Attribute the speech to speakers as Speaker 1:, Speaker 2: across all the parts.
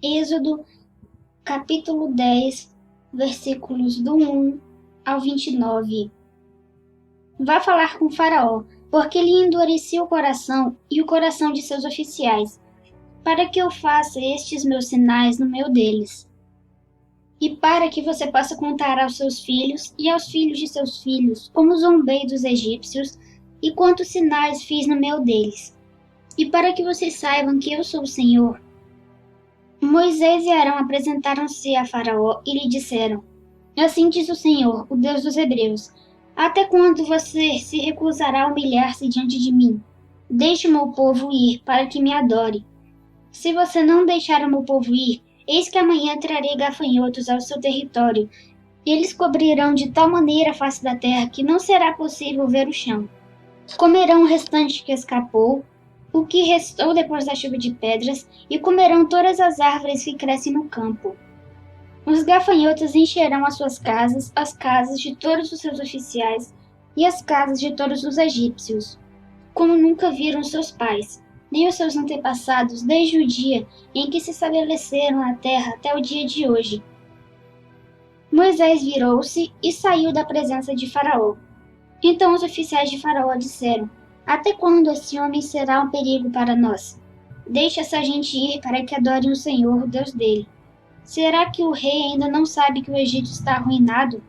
Speaker 1: Êxodo, capítulo 10, versículos do 1 ao 29. Vá falar com Faraó, porque lhe endureci o coração e o coração de seus oficiais, para que eu faça estes meus sinais no meio deles, e para que você possa contar aos seus filhos e aos filhos de seus filhos como zombei dos egípcios e quantos sinais fiz no meio deles, e para que vocês saibam que eu sou o Senhor. Moisés e Arão apresentaram-se a Faraó e lhe disseram: Assim diz o Senhor, o Deus dos Hebreus: Até quando você se recusará a humilhar-se diante de mim? Deixe o meu povo ir, para que me adore. Se você não deixar o meu povo ir, eis que amanhã trarei gafanhotos ao seu território. Eles cobrirão de tal maneira a face da terra que não será possível ver o chão. Comerão o restante que escapou, o que restou depois da chuva de pedras, e comerão todas as árvores que crescem no campo. Os gafanhotos encherão as suas casas, as casas de todos os seus oficiais e as casas de todos os egípcios, como nunca viram seus pais, nem os seus antepassados desde o dia em que se estabeleceram na terra até o dia de hoje. Moisés virou-se e saiu da presença de Faraó. Então os oficiais de Faraó disseram: Até quando esse homem será um perigo para nós? Deixe essa gente ir para que adorem o Senhor, o Deus dele. Será que o rei ainda não sabe que o Egito está arruinado?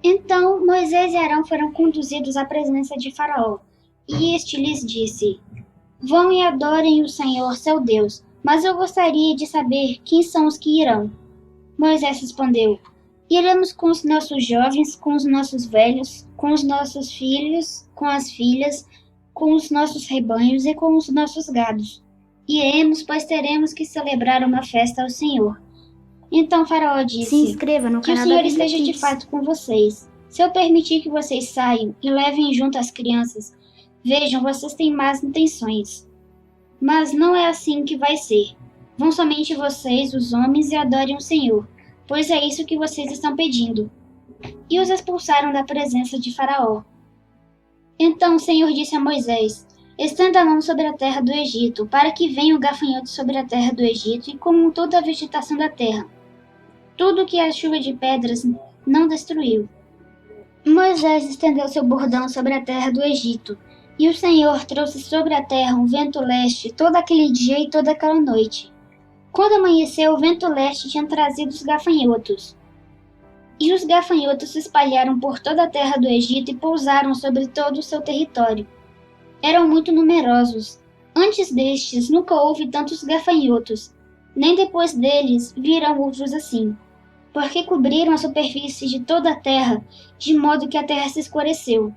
Speaker 1: Então Moisés e Arão foram conduzidos à presença de Faraó, e este lhes disse: Vão e adorem o Senhor, seu Deus, mas eu gostaria de saber quem são os que irão. Moisés respondeu: Iremos com os nossos jovens, com os nossos velhos, com os nossos filhos, com as filhas, com os nossos rebanhos e com os nossos gados. Iremos, pois teremos que celebrar uma festa ao Senhor. Então Faraó disse:
Speaker 2: Se inscreva no
Speaker 1: Que o
Speaker 2: canal
Speaker 1: Senhor
Speaker 2: da Bíblia
Speaker 1: esteja de
Speaker 2: Kids.
Speaker 1: fato com vocês. Se eu permitir que vocês saiam e levem junto as crianças, vejam, vocês têm más intenções. Mas não é assim que vai ser. Vão somente vocês, os homens, e adorem o Senhor, pois é isso que vocês estão pedindo. E os expulsaram da presença de Faraó. Então o Senhor disse a Moisés: Estenda a mão sobre a terra do Egito, para que venha o gafanhoto sobre a terra do Egito e comam toda a vegetação da terra, tudo que a chuva de pedras não destruiu. Moisés estendeu seu bordão sobre a terra do Egito, e o Senhor trouxe sobre a terra um vento leste todo aquele dia e toda aquela noite. Quando amanheceu, o vento leste tinha trazido os gafanhotos. E os gafanhotos se espalharam por toda a terra do Egito e pousaram sobre todo o seu território. Eram muito numerosos. Antes destes, nunca houve tantos gafanhotos, nem depois deles viram outros assim, porque cobriram a superfície de toda a terra, de modo que a terra se escureceu.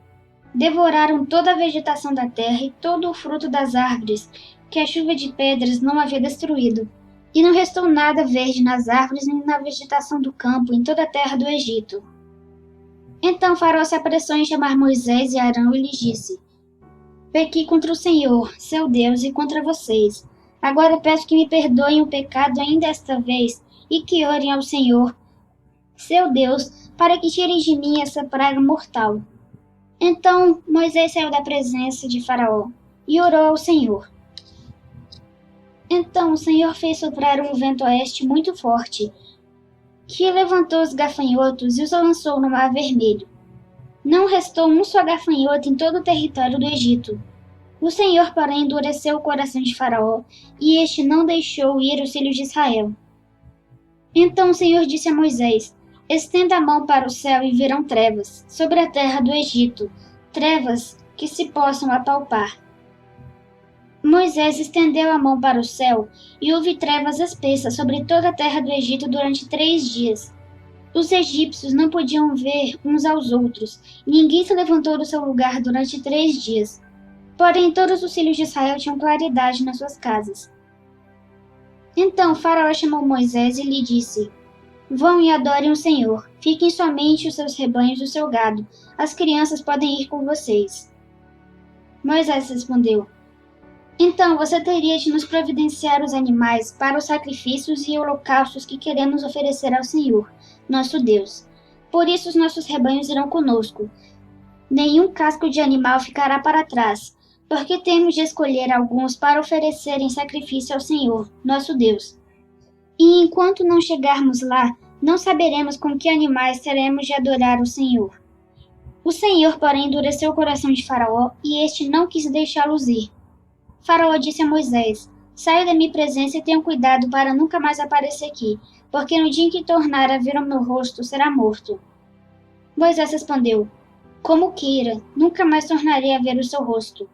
Speaker 1: Devoraram toda a vegetação da terra e todo o fruto das árvores, que a chuva de pedras não havia destruído. E não restou nada verde nas árvores nem na vegetação do campo em toda a terra do Egito. Então Faraó se apressou em chamar Moisés e Arão e lhes disse: Pequei contra o Senhor, seu Deus, e contra vocês. Agora peço que me perdoem o pecado ainda esta vez e que orem ao Senhor, seu Deus, para que tirem de mim essa praga mortal. Então Moisés saiu da presença de Faraó e orou ao Senhor. Então o Senhor fez soprar um vento oeste muito forte, que levantou os gafanhotos e os lançou no Mar Vermelho. Não restou um só gafanhoto em todo o território do Egito. O Senhor, porém, endureceu o coração de Faraó, e este não deixou ir os filhos de Israel. Então o Senhor disse a Moisés: Estenda a mão para o céu e virão trevas sobre a terra do Egito, trevas que se possam apalpar. Moisés estendeu a mão para o céu, e houve trevas espessas sobre toda a terra do Egito durante 3 dias. Os egípcios não podiam ver uns aos outros, e ninguém se levantou do seu lugar durante 3 dias. Porém, todos os filhos de Israel tinham claridade nas suas casas. Então Faraó chamou Moisés e lhe disse: Vão e adorem o Senhor. Fiquem somente os seus rebanhos e o seu gado. As crianças podem ir com vocês. Moisés respondeu: Então você teria de nos providenciar os animais para os sacrifícios e holocaustos que queremos oferecer ao Senhor, nosso Deus. Por isso os nossos rebanhos irão conosco. Nenhum casco de animal ficará para trás, porque temos de escolher alguns para oferecer em sacrifício ao Senhor, nosso Deus. E enquanto não chegarmos lá, não saberemos com que animais teremos de adorar o Senhor. O Senhor, porém, endureceu o coração de Faraó, e este não quis deixá-los ir. Faraó disse a Moisés: Saia da minha presença e tenha cuidado para nunca mais aparecer aqui, porque no dia em que tornar a ver o meu rosto, será morto. Moisés respondeu: Como queira, nunca mais tornarei a ver o seu rosto.